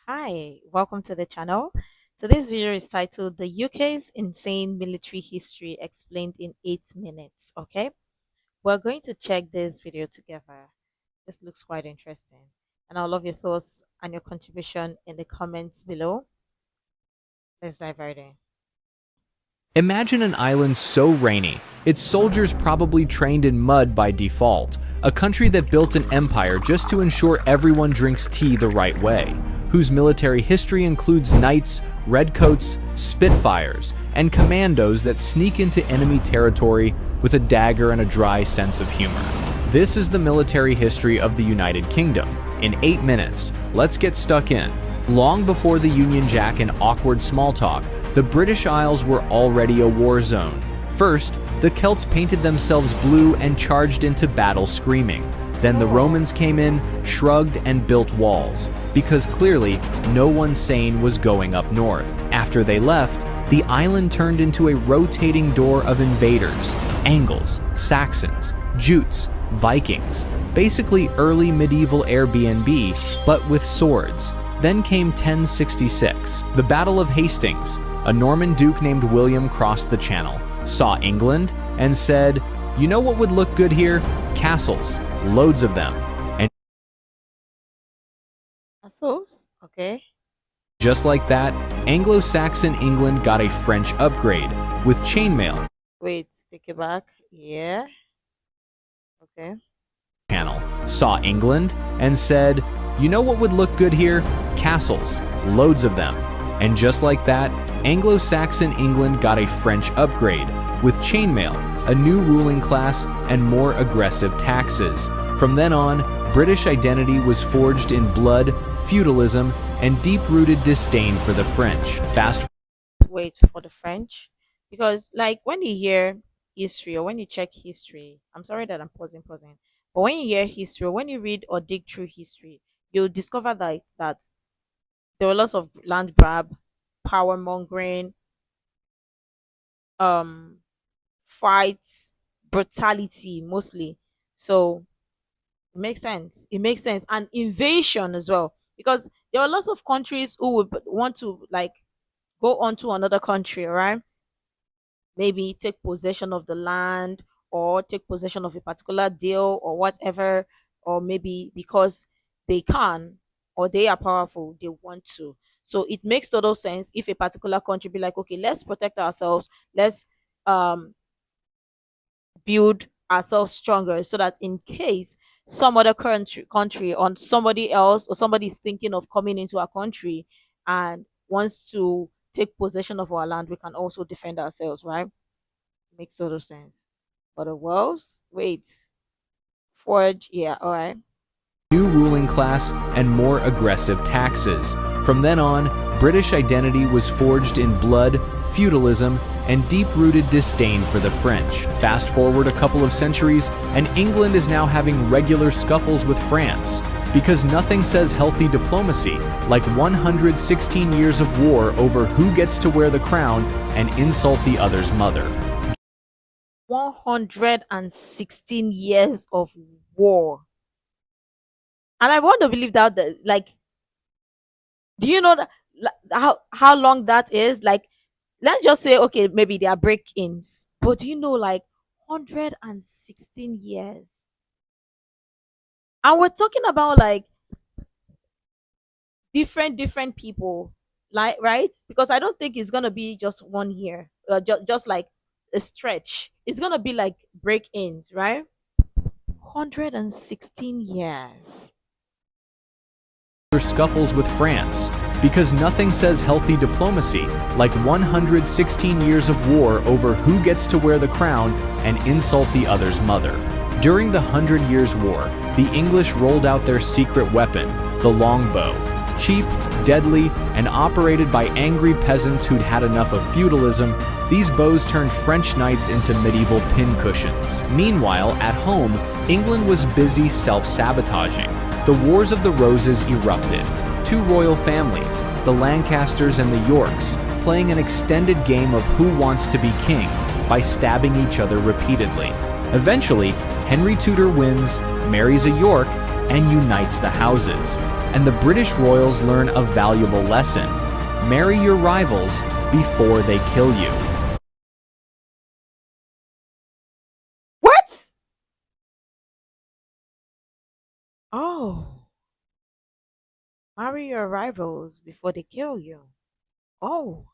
Hi, welcome to the channel. Today's video is titled The UK's Insane Military History Explained in 8 Minutes. Okay, we're going to check this video together. This looks quite interesting, and I love your thoughts and your contribution in the comments below. Let's dive right in. Imagine an island so rainy, its soldiers probably trained in mud by default, a country that built an empire just to ensure everyone drinks tea the right way, whose military history includes knights, redcoats, spitfires, and commandos that sneak into enemy territory with a dagger and a dry sense of humor. This is the military history of the United Kingdom. In 8 minutes, let's get stuck in. Long before the Union Jack and awkward small talk, the British Isles were already a war zone. First, the Celts painted themselves blue and charged into battle screaming. Then the Romans came in, shrugged, and built walls, because clearly no one sane was going up north. After they left, the island turned into a rotating door of invaders: Angles, Saxons, Jutes, Vikings. Basically early medieval Airbnb, but with swords. Then came 1066, the Battle of Hastings. A Norman duke named William crossed the channel, saw England, and said, "You know what would look good here? Castles, loads of them." And Castles, okay. just like that, Anglo-Saxon England got a French upgrade with chainmail. Wait, take it back. Yeah. Okay. Channel, saw England, and said, "You know what would look good here? Castles, loads of them." And just like that, Anglo-Saxon England got a French upgrade with chainmail, a new ruling class, and more aggressive taxes. From then on, British identity was forged in blood, feudalism, and deep-rooted disdain for the French. Fast Wait for the French, because like when you hear history or when you check history, I'm sorry that I'm pausing, but when you hear history or when you read or dig through history, you'll discover that there were lots of land grab, power mongering, um, fights, brutality mostly. So it makes sense. It makes sense, and invasion as well, because there are lots of countries who would want to like go on to another country, right? Maybe take possession of the land or take possession of a particular deal or whatever, or maybe because they can or they are powerful, they want to. So it makes total sense if a particular country be like, okay, let's protect ourselves, let's um build ourselves stronger so that in case some other country or somebody else or somebody is thinking of coming into our country and wants to take possession of our land, we can also defend ourselves, right? Makes total sense. But the wells, wait, forge, yeah, all right. new ruling class, and more aggressive taxes. From then on, British identity was forged in blood, feudalism, and deep-rooted disdain for the French. Fast forward a couple of centuries, and England is now having regular scuffles with France, because nothing says healthy diplomacy like 116 years of war over who gets to wear the crown and insult the other's mother. 116 years of war. And I want to believe that, like, do you know that, how long that is? Like, let's just say, okay, maybe they are break-ins, but do you know, like, 116 years? And we're talking about like different people, like, right? Because I don't think it's gonna be just 1 year, just like a stretch. It's gonna be like break-ins, right? 116 years. Scuffles with France, because nothing says healthy diplomacy like 116 years of war over who gets to wear the crown and insult the other's mother. During the 100 Years' War, the English rolled out their secret weapon, the longbow. Cheap, deadly, and operated by angry peasants who'd had enough of feudalism, these bows turned French knights into medieval pincushions. Meanwhile, at home, England was busy self-sabotaging. The Wars of the Roses erupted. Two royal families, the Lancasters and the Yorks, playing an extended game of who wants to be king by stabbing each other repeatedly. Eventually, Henry Tudor wins, marries a York, and unites the houses. and the British royals learn a valuable lesson. Marry your rivals before they kill you. What? Oh, marry your rivals before they kill you. Oh,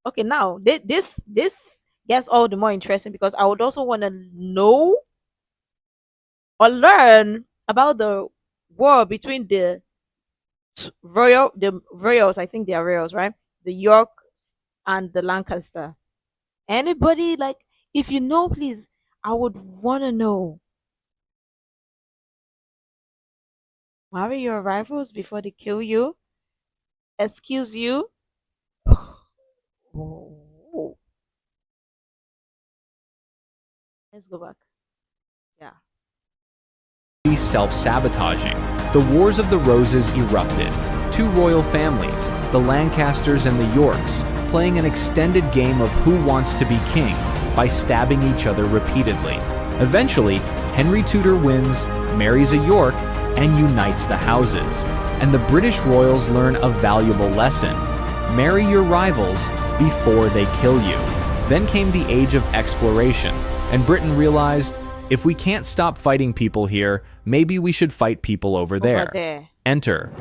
okay. Now this gets all the more interesting because I would also want to know or learn about the war between the royals. I think they are royals, right? The Yorks and the Lancaster. Anybody like, if you know, please, I would want to know. Marry your rivals before they kill you. Excuse you. Oh, let's go back. Yeah. Self-sabotaging. The Wars of the Roses erupted. Two royal families, the Lancasters and the Yorks, playing an extended game of who wants to be king by stabbing each other repeatedly. Eventually, Henry Tudor wins, marries a York, and unites the houses. And the British royals learn a valuable lesson. Marry your rivals before they kill you. Then came the age of exploration, and Britain realized, if we can't stop fighting people here, maybe we should fight people over there. Enter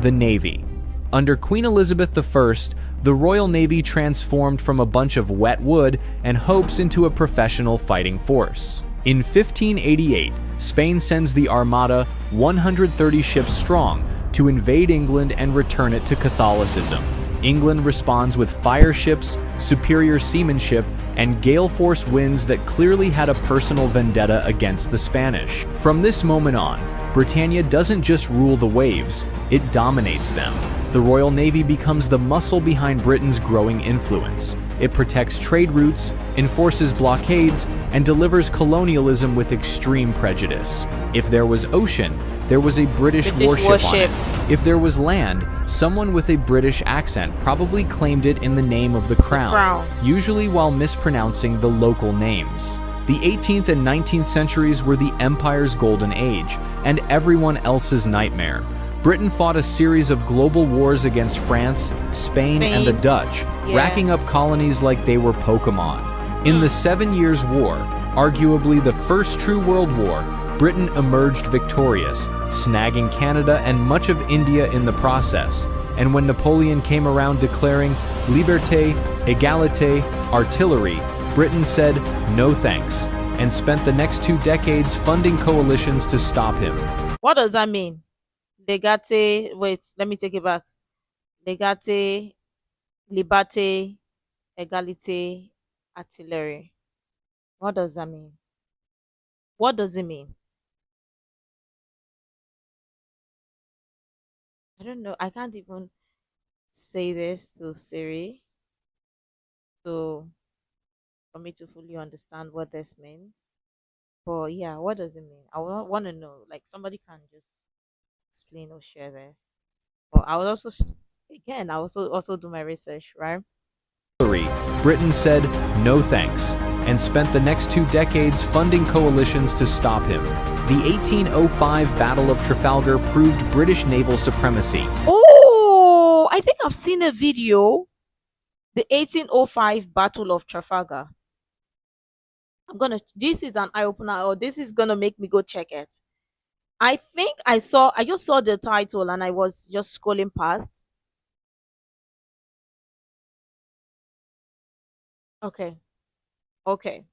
the Navy. Under Queen Elizabeth I, the Royal Navy transformed from a bunch of wet wood and hopes into a professional fighting force. In 1588, Spain sends the Armada, 130 ships strong, to invade England and return it to Catholicism. England responds with fire ships, superior seamanship, and gale force winds that clearly had a personal vendetta against the Spanish. From this moment on, Britannia doesn't just rule the waves, it dominates them. The Royal Navy becomes the muscle behind Britain's growing influence. It protects trade routes, enforces blockades, and delivers colonialism with extreme prejudice. If there was ocean, there was a British warship on it. If there was land, someone with a British accent probably claimed it in the name of the crown, usually while mispronouncing the local names. The 18th and 19th centuries were the empire's golden age, and everyone else's nightmare. Britain fought a series of global wars against France, Spain, and the Dutch, racking up colonies like they were Pokemon. In the 7 Years' War, arguably the first true world war, Britain emerged victorious, snagging Canada and much of India in the process. And when Napoleon came around declaring liberté, égalité, artillery, Britain said no thanks, and spent the next 2 decades funding coalitions to stop him. What does that mean? Legate, wait, let me take it back. Legate, liberté, égalité, artillery. What does that mean? What does it mean? I don't know. I can't even say this to Siri to for me to fully understand what this means. But yeah, what does it mean? I want to know. Like, somebody can just explain or share this. But I would also again, I also do my research, right? Britain said no thanks, and spent the next 2 decades funding coalitions to stop him. The 1805 Battle of Trafalgar proved British naval supremacy. Oh, I think I've seen a video. The 1805 Battle of Trafalgar. This is an eye opener, or this is gonna make me go check it. I think I just saw the title and I was just scrolling past. Okay, okay,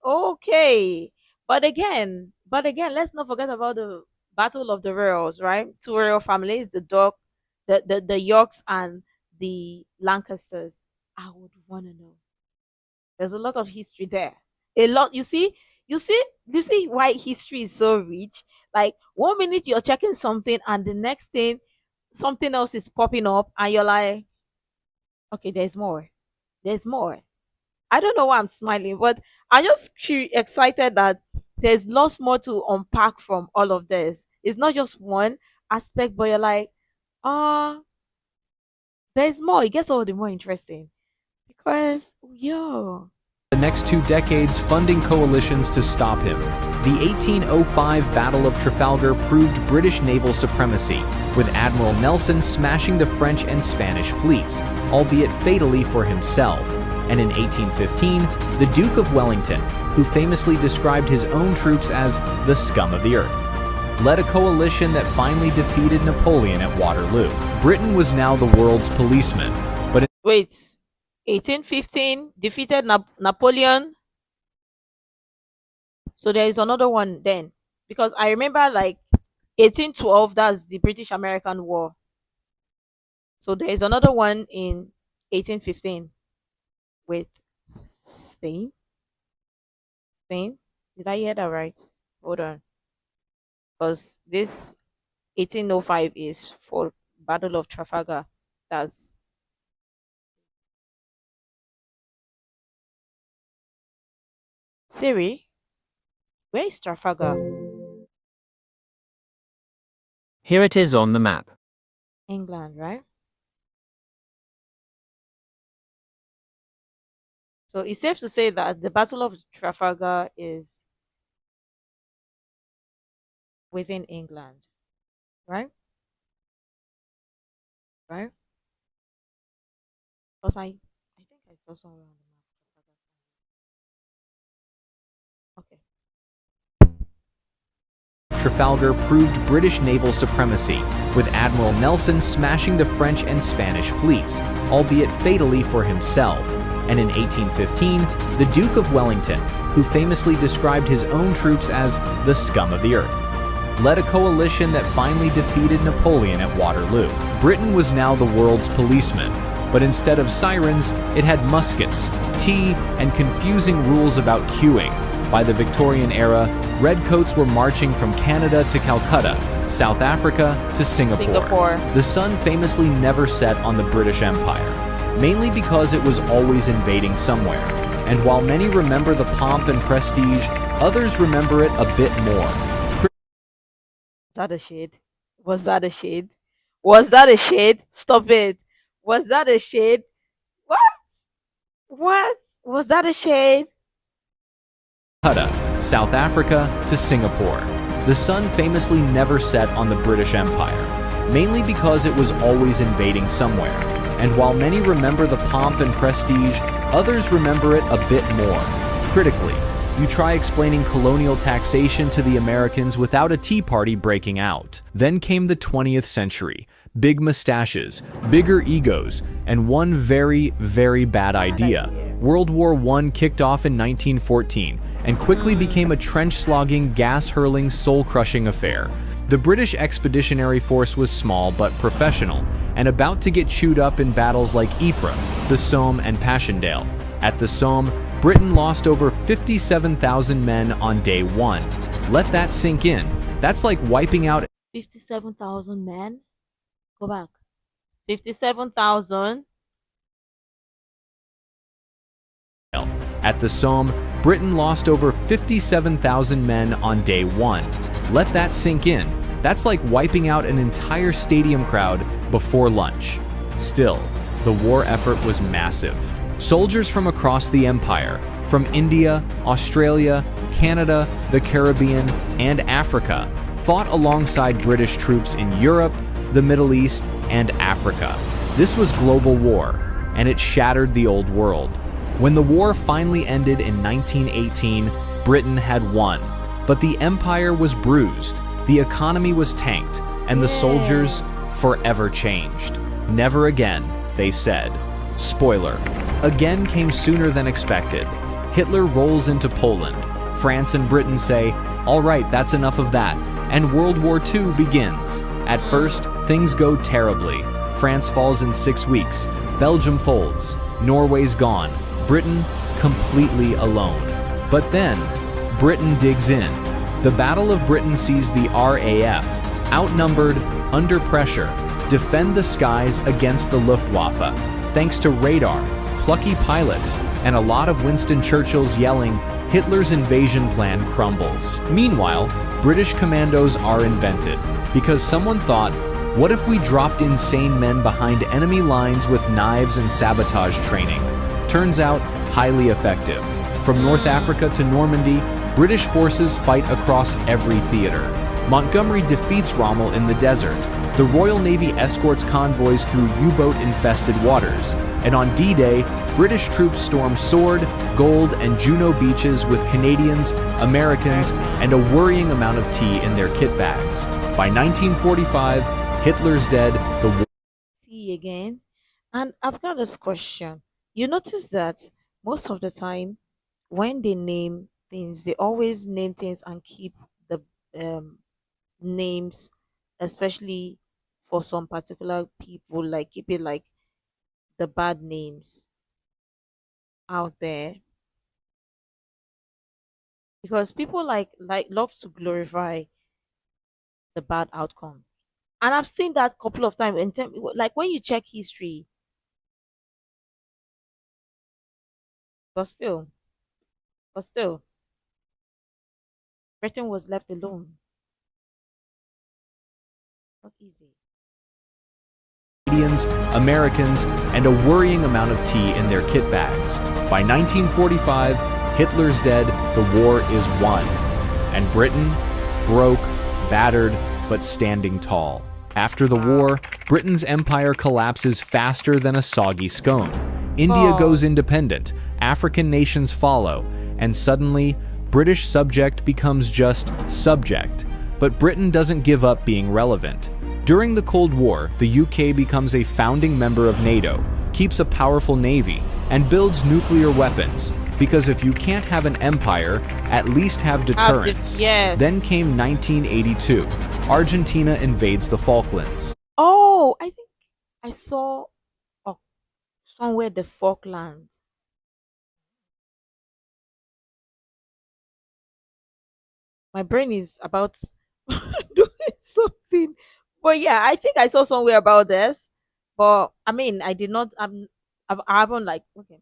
okay. But again, let's not forget about the Battle of the Royals, right? Two royal families, the Yorks and the Lancasters. I would want to know. There's a lot of history there. A lot. You see why history is so rich. Like, 1 minute you're checking something, and the next thing something else is popping up, and you're like, okay, there's more. There's more. I don't know why I'm smiling, but I'm just excited that there's lots more to unpack from all of this. It's not just one aspect, but you're like, ah, there's more. It gets all the more interesting because, yo. the next 2 decades funding coalitions to stop him. The 1805 Battle of Trafalgar proved British naval supremacy, with Admiral Nelson smashing the French and Spanish fleets, albeit fatally for himself. And in 1815, the Duke of Wellington, who famously described his own troops as the scum of the earth, led a coalition that finally defeated Napoleon at Waterloo. Britain was now the world's policeman, but Wait, 1815 defeated Napoleon. So there is another one then, because I remember like 1812. That's the British American War. So there is another one in 1815 with Spain. Spain. Did I hear that right? Hold on, because this 1805 is for Battle of Trafalgar. That's Siri. Where is Trafalgar? Here it is on the map. England, right? So it's safe to say that the Battle of Trafalgar is within England, right? Right? Because I think I saw somewhere on the map. Okay. Trafalgar proved British naval supremacy, with Admiral Nelson smashing the French and Spanish fleets, albeit fatally for himself. And in 1815, the Duke of Wellington, who famously described his own troops as the scum of the earth, led a coalition that finally defeated Napoleon at Waterloo. Britain was now the world's policeman, but instead of sirens, it had muskets, tea, and confusing rules about queuing. By the Victorian era, redcoats were marching from Canada to Calcutta, South Africa to Singapore. The sun famously never set on the British Empire, mainly because it was always invading somewhere. And while many remember the pomp and prestige, others remember it a bit more. Was that a shade? Was that a shade? Was that a shade? Stop it. Was that a shade? What? What? Was that a shade? South Africa to Singapore. The sun famously never set on the British Empire, mainly because it was always invading somewhere. And while many remember the pomp and prestige, others remember it a bit more. Critically, you try explaining colonial taxation to the Americans without a Tea Party breaking out. Then came the 20th century. Big mustaches, bigger egos, and one very, very bad idea. World War I kicked off in 1914 and quickly became a trench-slogging, gas-hurling, soul-crushing affair. The British Expeditionary Force was small but professional, and about to get chewed up in battles like Ypres, the Somme, and Passchendaele. At the Somme, Britain lost over 57,000 men on day one. Let that sink in. That's like wiping out 57,000 men? Go back. 57,000? At the Somme, Britain lost over 57,000 men on day one. Let that sink in. That's like wiping out an entire stadium crowd before lunch. Still, the war effort was massive. Soldiers from across the empire, from India, Australia, Canada, the Caribbean, and Africa, fought alongside British troops in Europe, the Middle East, and Africa. This was global war, and it shattered the old world. When the war finally ended in 1918, Britain had won, but the empire was bruised, the economy was tanked, and the soldiers forever changed. Never again, they said. Spoiler, again came sooner than expected. Hitler rolls into Poland. France and Britain say, all right, that's enough of that, and World War II begins. At first, things go terribly. France falls in 6 weeks. Belgium folds. Norway's gone. Britain completely alone. But then, Britain digs in. The Battle of Britain sees the RAF, outnumbered, under pressure, defend the skies against the Luftwaffe. Thanks to radar, plucky pilots, and a lot of Winston Churchill's yelling, Hitler's invasion plan crumbles. Meanwhile, British commandos are invented, because someone thought, what if we dropped insane men behind enemy lines with knives and sabotage training? Turns out, highly effective. From North Africa to Normandy, British forces fight across every theater. Montgomery defeats Rommel in the desert. The Royal Navy escorts convoys through U-boat-infested waters. And on D-Day, British troops storm Sword, Gold, and Juno beaches with Canadians, Americans, and a worrying amount of tea in their kit bags. By 1945, Hitler's dead, the war See again. And I've got this question. You notice that most of the time when they name things, they always name things and keep the um, names, especially for some particular people, like keep it like the bad names out there because people like love to glorify the bad outcome. And I've seen that couple of times like when you check history, but still, but still, Britain was left alone. Not easy. Canadians, Americans, and a worrying amount of tea in their kit bags. By 1945, Hitler's dead, the war is won. And Britain, broke, battered, but standing tall. After the war, Britain's empire collapses faster than a soggy scone. India goes independent, African nations follow, and suddenly, British subject becomes just subject. But Britain doesn't give up being relevant. During the Cold War, the UK becomes a founding member of NATO, keeps a powerful navy, and builds nuclear weapons. Because if you can't have an empire, at least have deterrence. Yes. Then came 1982. Argentina invades the Falklands. Oh, I think I saw oh, somewhere the Falklands. My brain is about doing something. But yeah, I think I saw somewhere about this. But I mean, I did not. I haven't like okay.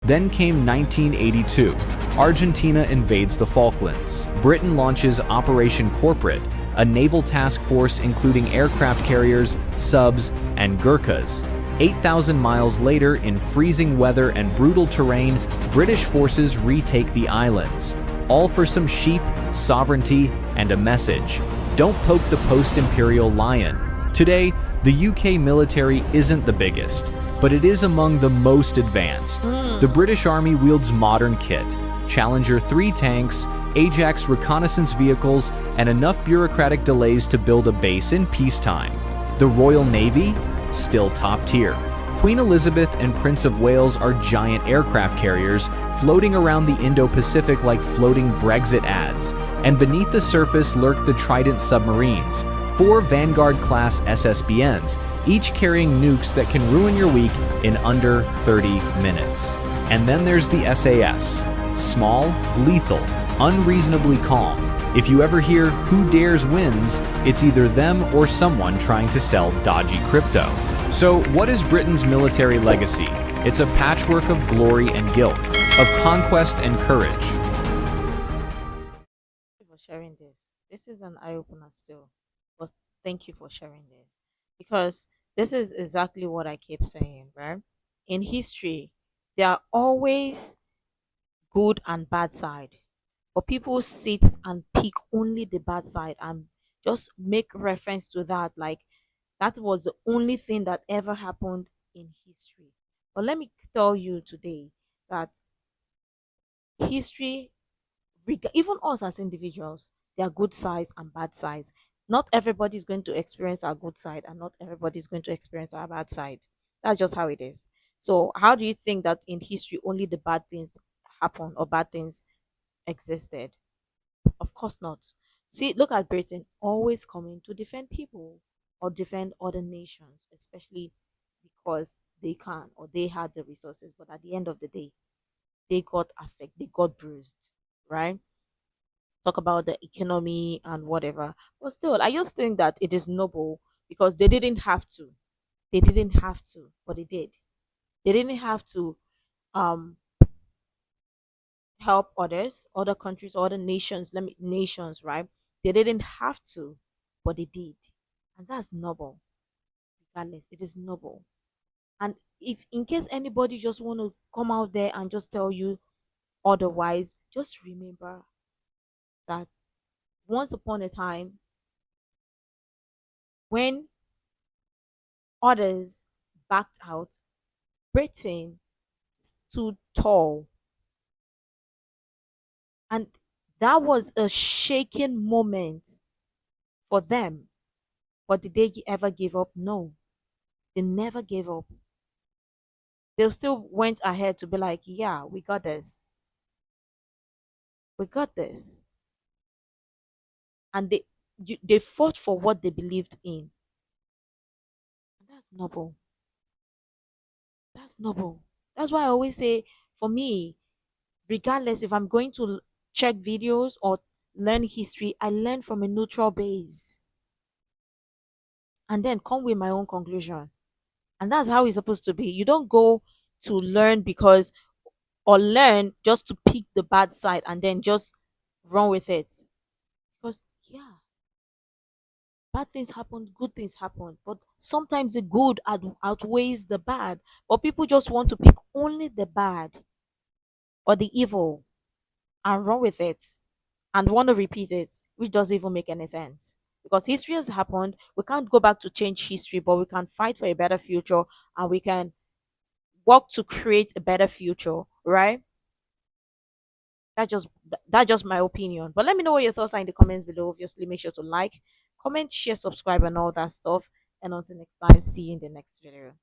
Then came 1982. Argentina invades the Falklands. Britain launches Operation Corporate, a naval task force including aircraft carriers, subs, and Gurkhas. 8,000 miles later, in freezing weather and brutal terrain, British forces retake the islands. All for some sheep, sovereignty, and a message. Don't poke the post-imperial lion. Today, the UK military isn't the biggest, but it is among the most advanced. The British Army wields modern kit, Challenger 3 tanks, Ajax reconnaissance vehicles, and enough bureaucratic delays to build a base in peacetime. The Royal Navy? Still top tier. Queen Elizabeth and Prince of Wales are giant aircraft carriers floating around the Indo-Pacific like floating Brexit ads. And beneath the surface lurk the Trident submarines, 4 Vanguard-class SSBNs, each carrying nukes that can ruin your week in under 30 minutes. And then there's the SAS. Small, lethal, unreasonably calm. If you ever hear "who dares wins," it's either them or someone trying to sell dodgy crypto. So what is Britain's military legacy? It's a patchwork of glory and guilt, of conquest and courage. Thank you for sharing this. This is an eye opener still. But thank you for sharing this. Because this is exactly what I keep saying, right? In history, there are always good and bad side. But people sit and pick only the bad side and just make reference to that like that was the only thing that ever happened in history. But let me tell you today that history, even us as individuals, there are good sides and bad sides. Not everybody is going to experience our good side, and not everybody is going to experience our bad side. That's just how it is. So, how do you think that in history only the bad things happen or bad things existed? Of course not. See, look at Britain always coming to defend people or defend other nations, especially because they can or they had the resources. But at the end of the day, they got affected, they got bruised, right? Talk about the economy and whatever. But still, I just think that it is noble because they didn't have to. They didn't have to, but they did. They didn't have to um help others, other countries, other nations, nations, right? They didn't have to, but they did. And that's noble. Regardless, it is noble. And if in case anybody just want to come out there and just tell you otherwise, just remember that once upon a time, when others backed out, Britain stood tall. And that was a shaking moment for them. But did they ever give up? No, they never gave up. They still went ahead to be like, yeah, we got this. We got this. And they fought for what they believed in. That's noble. That's noble. That's why I always say, for me, regardless if I'm going to check videos or learn history, I learn from a neutral base and then come with my own conclusion. And that's how it's supposed to be. You don't go to learn because or learn just to pick the bad side and then just run with it. Because yeah, bad things happen, good things happen, but sometimes the good outweighs the bad. But people just want to pick only the bad or the evil and run with it and want to repeat it, which doesn't even make any sense. Because history has happened, we can't go back to change history, but we can fight for a better future and we can work to create a better future, right? That's just my opinion. But let me know what your thoughts are in the comments below. Obviously, make sure to like, comment, share, subscribe, and all that stuff. And until next time, see you in the next video.